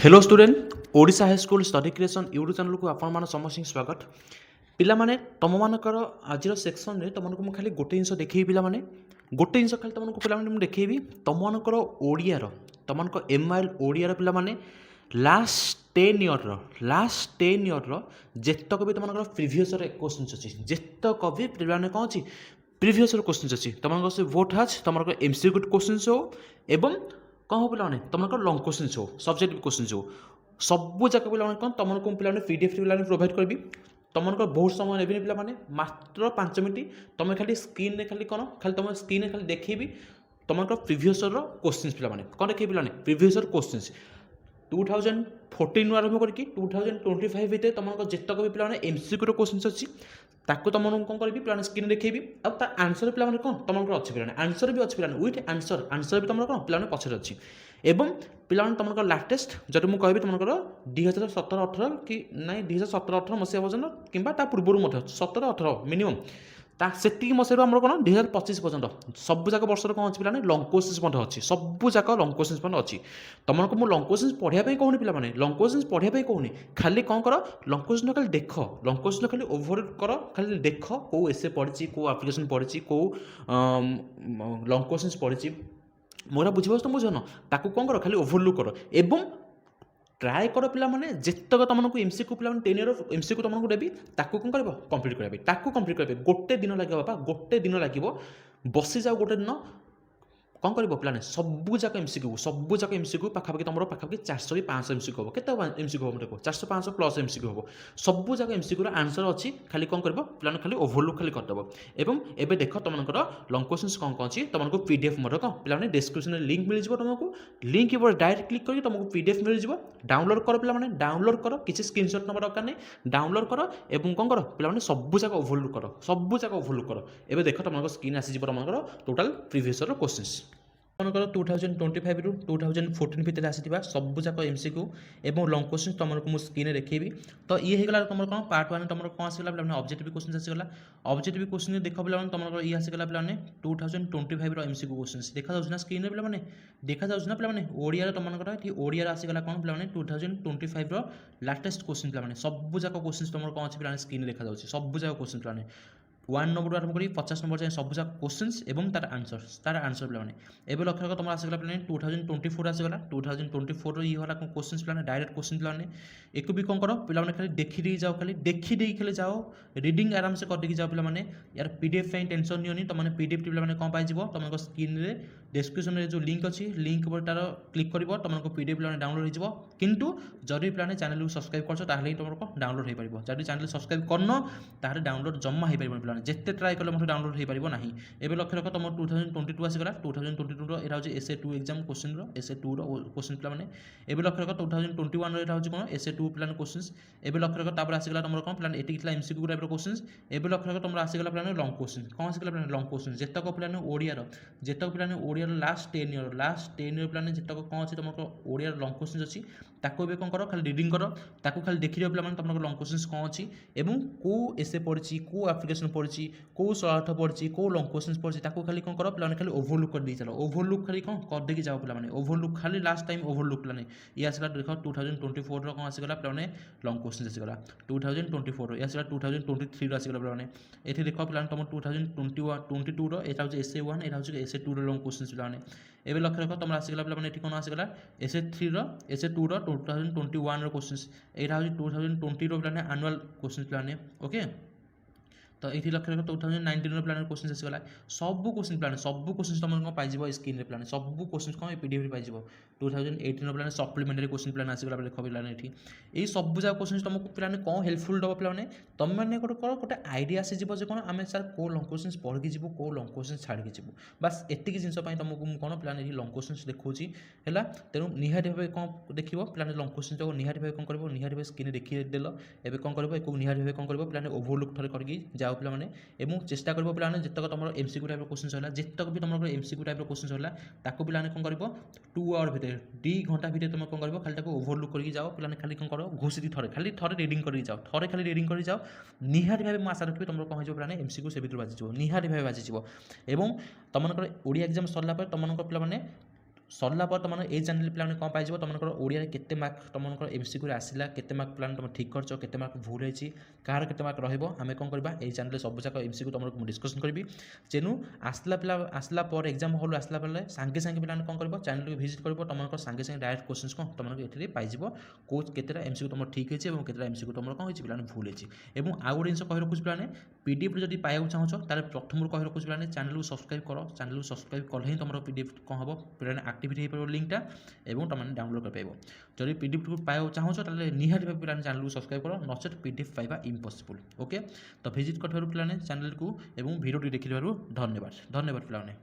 Hello student Odisha high school study creation YouTube channel को आपण मान समस्त स्वागत पिला माने तुम मानकर आज सेक्शन रे तुमको मु खाली गोटे जिन देखी पिला माने गोटे जिन खाली तुमको पिला माने देखी तुम मानकर ओडियार तुमको एमआईएल ओडियार पिला माने लास्ट 10 इयर जेतक भी तुम प्रिवियस क्वेश्चन अच्छी जेतक भी पिला कौन अच्छी प्रिवियस क्वेश्चन अच्छी तुम से वोट हाज तुम एमसीक्यू क्वेश्चन हो एवं कौन हो पाने तुमको लंग क्वेश्चन हो सब्जेक्टिव क्वेश्चन हो सबू जाक पे कौन तुमको पे पीडीएफ पे प्रोवाइड करी तुमको बहुत समय ने पे मात्र 5 मिनट तुम खाली स्क्रीन में खाली कौन खाली तुम स्क्रीन में खाली देखी तुमको प्रिवियस क्वेश्चन पे कौन देखे पे प्रिवियस क्वेश्चन 2014 आरंभ करके 2025 भितर तुमको जितक भी पे एमसीक्यू क्वेश्चन अच्छी ताको तुमको कौन करी पे स्क्रीन देखी आंसर पे कौन तुमको अच्छे पे आंसर भी अच्छे पे विथ आंसर भी तुम कौन पे पचर अच्छी एवं पे तुमको लाटेस्ट जब मुझे कहि तुमको 2017-18 कि ना 2017-18 मसीहा पर्यटन कि पूर्व 17-18 मिनिमम से मसीह आम कौन 2025 पर्यटन सब जाक वर्ष कौन अच्छी पे लंग क्वेश्चन अच्छी सब जाक लंग क्वेश्चन अच्छी तुमको मुझे लंग क्वेश्चन पढ़ाई कहूनी पे लंग क्वेश्चन पढ़ाई कहूनी खाली कौन कर लंग क्वेश्चन खाली देख लंग क्वेश्चन खाली ओभर कर खाली देख कौ एसे पढ़ी कौ आप्लिकेसन पढ़ी कौ लंग क्वेश्चन पढ़ी मोरा बुझे तुम बुझन ताकू कौन कर खाली ओभरलुक कर एवं ट्राए कर पे जितक तुमको एमसीक्यू पे 10 इयर एमसीक्यू तुमको देवी ताकू कौन कर कंप्लीट करेंगे ताकू कंप्लीट करेंगे गोटे दिन लगे बापा गोटे दिन लगे बसी जाओ गोटे दिन कौन कर पे सबू जाक एमसीक्यू पाखापाखि तुम पाखापाखि 400 कि 500 एमसीक्यू हम केत एमसीक्यू हम देखो 400-500 प्लस एमसीक्यू हम सबू जाक एमसीक्यू आंसर अच्छी खाली कौन कर पे खाली ओभरलुक खाली करदेव एवं एवं देख तुमको लंग क्वेश्चन कौन कौन अच्छी तुमको पीडीएफ कौन पे डिस्क्रिप्शन में लिंक मिल जाए तुमको लिंक डायरेक्ट क्लिक कर तुमको पीडीएफ मिल जाए डाउनलोड कर पे डाउनलोड कर किसी स्क्रीनशॉट नंबर दरकार नहीं डाउनलोड कर एवं कौन कर पे सबू जाक ओभरलुक कर सबू जाक ओभरलुक कर एवं देख तुमको स्क्रीन आसीज तुमको टोटाल प्रिवियस क्वेश्चन तुमको 2025 रु 2014 भितर आसीथिबा सबू जाक एमसीक्यू एवं लंग क्वेश्चन तुमको मु स्क्रीन देखी तो ये होगा तुम कौन पार्ट 1 तुम कौन आसगला पे ऑब्जेक्टिव क्वेश्चन आसगला ऑब्जेक्टिव क्वेश्चन देख पे तुमको ये आसगला पे 2025 एमसीक्यू क्वेश्चन देखा जाउछ ना स्क्रीन पे पे देखा जाउछ ना पे ओडिया तुमको ये ओडिया आसगला कौन पे 2025 लाटेस्ट क्वेश्चन पे सबू जाक क्वेश्चन तुम कौन अच्छे पे स्क्रीन देखा जाउछ सबू जाक क्वेश्चन पे 1 नंबर आरम्भ करी 50 नंबर जाए सब जाक क्वेश्चंस एवं तार आंसर पे एवं लक्ष्य रख तुम आसगला पे 2024 आसगला 2024 ये वाला क्वेश्चन पे डायरेक्ट क्वेश्चन पे एक भी कौन कर पे खाली देखी जाओ खाली देखी खाली जाओ रीडिंग आराम से करके जाओ पे यार पीडीएफ टेंशन नियोनी तुमने पीडीएफ पे कौन पाई तुमको स्क्रीन में डिस्क्रिप्शन में जो लिंक अच्छी लिंक पर तार क्लिक कर तुमको पीडीएफ पे डाउनलोड हो किंतु जदि पे चैनल को सब्सक्राइब कर तुमको डाउनलोड हो पार जब चैनल सब्सक्राइब करन तार डाउनलोड जमा हो पार जिते ट्राए कले मतलब डाउनलोड हो पार ना एवं लक्ष्य रख तुम 2022 आसगला 2022 यहाँ हूँ SA 2 exam question SA 2 question पे एवं लक्ष्य रख 2021 यहाँ हूँ कौन एसए 2 पे क्वेश्चन एवं लक्ष्य रख तापर आसगला तुम कौन पे एटी एमसीक्यू टाइप क्वेश्चन एवं लक्ष्य रख तुम आसगला पे लंग क्वेश्चन कौन आसगला पे लंग क्वेश्चन जितक पे ओडियार जितक पे ओडियार लास्ट 10 इयर पे जितक कौन अच्छी तुमको ओडियार लंग क्वेश्चन अच्छी ताको भी कौन कर खाली रीडिंग कर ताको खाली देखी जाओ पे तुमको लंग क्वेश्चन कौन अच्छी एवं कौ एसे पढ़ी कौ आप्लिकेसन पढ़ी कौ शर्ट पढ़ी कौ लंग क्वेश्चन पढ़ी ताको खाली कौन कर पे खाली ओभरलुक कर दी चलो ओभरलुक खाली कौन कर देकी जाओ पे ओभरलुक खाली लास्ट टाइम ओभरलुक पे ये आसला देख 2024 कौन आसगला पे लंग क्वेश्चन आसगला 2024 ये आसला 2023 आसगला पे ये देख पे तुम 2022 यहाँ हूँ एसए 1 यहाँ हूँ एसए 2 लंग क्वेश्चन पे एवं लक्ष्य रख तुम आसगला पे कौन आसगला एसए 3 एसए 2 2021 क्वेश्चन यहाँ हूँ 2020 पे आनुआल क्वेश्चन पे ओके तो ये लक्ष्य रख 2019 प्लान क्वेश्चन आसगला सब क्वेश्चन तुम पाई स्क्रीन प्लान सब क्वेश्चन कौन पीडीएफ पाई 2018 प्लान सप्लीमेंटरी क्वेश्चन प्लान आसगला देख पे ये सब जगह क्वेश्चन तुमको प्लान कौन हेल्पफुल दब पे तुम मैंने गोटे आईडिया आसीज कौन आम सर कौ लंग क्वेश्चन पढ़ी जीव कौ लंग क्वेश्चन छाड़ी जीव बास एतिक जिन तुमको कौन प्लान ये लंग क्वेश्चन देखी है तेणु निहाती भाव कौन देख प्लान लंग क्वेश्चन जो निहाती भाव कौन कर निहाती भाव स्क्रीन देखीदेल एवं कौन कर निहाती भाव कौन कर प्लान ओभरलुक थोड़े करके जाओ पे चेष्टा कर पे जितक तुम एमसीक्यू टाइप क्वेश्चन है जितक भी तुम एमसीक्यू टाइप क्वेश्चन है ताको पे कौन कर 2 आवर भितर 2 घंटा भितर तुम कौन कर खाली ओभरलुक करके जाओ पे खाली कौन कर घुषी थे खाली थे रिडिंग कर जाओ थे खाली रिडिंग कर जाओ निहाती भाव मुझे आशा रखी तुम कौन हो पे एमसीक्यू से बाजिज निहाती भाव बाजिज एवं तुमको ओडिया एग्जाम सरला तुमको पे सरला तुम ये चैनल पे कौन पाइज तुम ओडिया केते मार्क तुम एमसीक्यू आसला केते मार्क प्लान तुम ठीक कर केते मार्क भूल होती कहार केते मार्क रहा कौन करवा ये चैनल सब जाक एमसीक्यू तुम डिस्कसन करी तेणु आसला पिला आसला पर एग्जाम हल आसला बेले सांगे सांगे पिला कौन कर चैनल को भिजिट कर तुम सांगे सांगे डायरेक्ट क्वेश्चन कौन तुम ये पाइज कौ केतेटा एमसीक्यू तुम ठीक होती है केतेटा एमसीक्यू तुम कौन होती पिला भूल होती और आउ गोटे जिन कह रखुच्छी पिला पीडीएफ जब पाइबा चाहो ताले प्रथम कह रखुच्छी पिला चैनल को सब्सक्राइब कर चैनल को सब्सक्राइब कले ही तुम पीडीएफ कौन हम पिला आक्टिविटी हो लिंकटा एवं तुम डाउनलोड कर पाइब जब पीडीएफ को पाइबा चाहो ताले निहाती पिला चैनल को सब्सक्राइब कर नचेत पीडीएफ पाइबा इम्पॉसिबल ओके तो विजिट कर पिला चैनल को एवं वीडियो देखिबारु धन्यवाद धन्यवाद पिलाने।